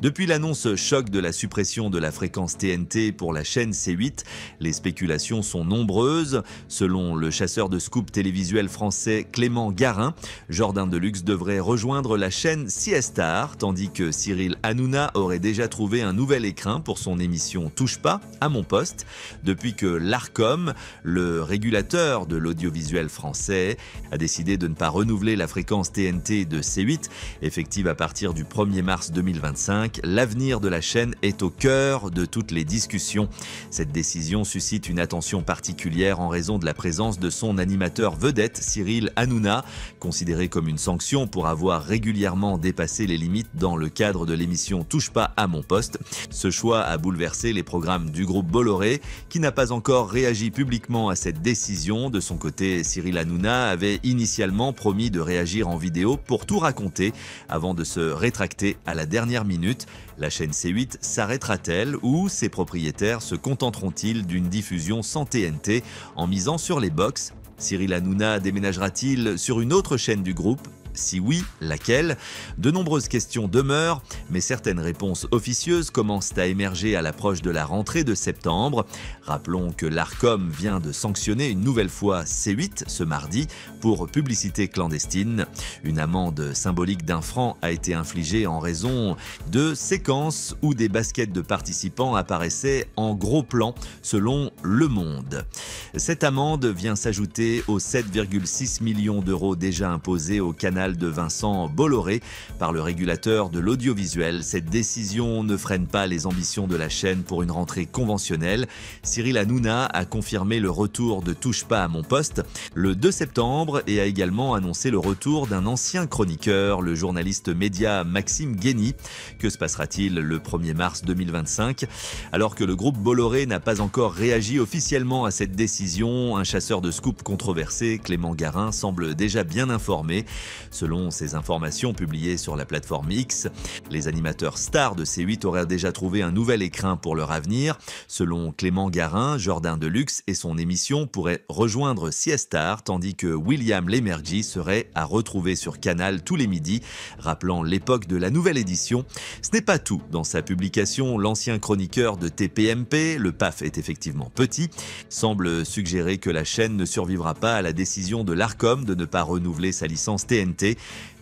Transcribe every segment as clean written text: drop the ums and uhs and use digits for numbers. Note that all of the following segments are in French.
Depuis l'annonce choc de la suppression de la fréquence TNT pour la chaîne C8, les spéculations sont nombreuses. Selon le chasseur de scoop télévisuel français Clément Garin, Jordan Deluxe devrait rejoindre la chaîne Siestar, tandis que Cyril Hanouna aurait déjà trouvé un nouvel écrin pour son émission Touche pas à mon poste, depuis que l'Arcom, le régulateur de l'audiovisuel français, a décidé de ne pas renouveler la fréquence TNT de C8, effective à partir du 1er mars 2025. L'avenir de la chaîne est au cœur de toutes les discussions. Cette décision suscite une attention particulière en raison de la présence de son animateur vedette, Cyril Hanouna, considéré comme une sanction pour avoir régulièrement dépassé les limites dans le cadre de l'émission Touche pas à mon poste. Ce choix a bouleversé les programmes du groupe Bolloré, qui n'a pas encore réagi publiquement à cette décision. De son côté, Cyril Hanouna avait initialement promis de réagir en vidéo pour tout raconter avant de se rétracter à la dernière minute. La chaîne C8 s'arrêtera-t-elle ou ses propriétaires se contenteront-ils d'une diffusion sans TNT en misant sur les box? Cyril Hanouna déménagera-t-il sur une autre chaîne du groupe? Si oui, laquelle? De nombreuses questions demeurent, mais certaines réponses officieuses commencent à émerger à l'approche de la rentrée de septembre. Rappelons que l'Arcom vient de sanctionner une nouvelle fois C8 ce mardi pour publicité clandestine. Une amende symbolique d'1 franc a été infligée en raison de séquences où des baskets de participants apparaissaient en gros plan selon Le Monde. Cette amende vient s'ajouter aux 7,6 millions d'euros déjà imposés au canal de Vincent Bolloré par le régulateur de l'audiovisuel. Cette décision ne freine pas les ambitions de la chaîne pour une rentrée conventionnelle. Cyril Hanouna a confirmé le retour de Touche pas à mon poste le 2 septembre et a également annoncé le retour d'un ancien chroniqueur, le journaliste média Maxime Guény. Que se passera-t-il le 1er mars 2025? Alors que le groupe Bolloré n'a pas encore réagi officiellement à cette décision, un chasseur de scoop controversé, Clément Garin, semble déjà bien informé. Selon ces informations publiées sur la plateforme X, les animateurs stars de C8 auraient déjà trouvé un nouvel écrin pour leur avenir. Selon Clément Garin, Jordan Deluxe et son émission pourraient rejoindre Siestar, tandis que William Lémergie serait à retrouver sur Canal tous les midis, rappelant l'époque de la nouvelle édition. Ce n'est pas tout. Dans sa publication, l'ancien chroniqueur de TPMP, le PAF est effectivement petit, semble suggérer que la chaîne ne survivra pas à la décision de l'Arcom de ne pas renouveler sa licence TNT.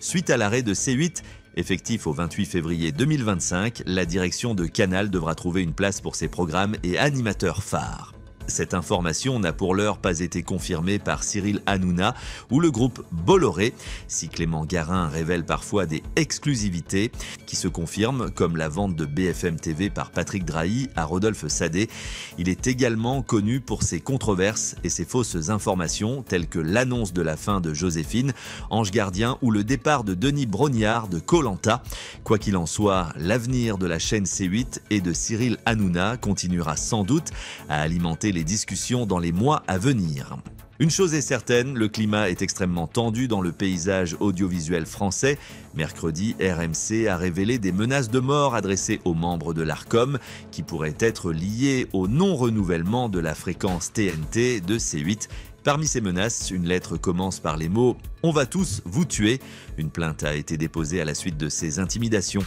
Suite à l'arrêt de C8, effectif au 28 février 2025, la direction de Canal devra trouver une place pour ses programmes et animateurs phares. Cette information n'a pour l'heure pas été confirmée par Cyril Hanouna ou le groupe Bolloré. Si Clément Garin révèle parfois des exclusivités qui se confirment, comme la vente de BFM TV par Patrick Drahi à Rodolphe Sadé, il est également connu pour ses controverses et ses fausses informations, telles que l'annonce de la fin de Joséphine, Ange Gardien ou le départ de Denis Brognard de Koh-Lanta. Quoi qu'il en soit, l'avenir de la chaîne C8 et de Cyril Hanouna continuera sans doute à alimenter les discussions dans les mois à venir. Une chose est certaine, le climat est extrêmement tendu dans le paysage audiovisuel français. Mercredi, RMC a révélé des menaces de mort adressées aux membres de l'Arcom qui pourraient être liées au non-renouvellement de la fréquence TNT de C8. Parmi ces menaces, une lettre commence par les mots « On va tous vous tuer ». Une plainte a été déposée à la suite de ces intimidations.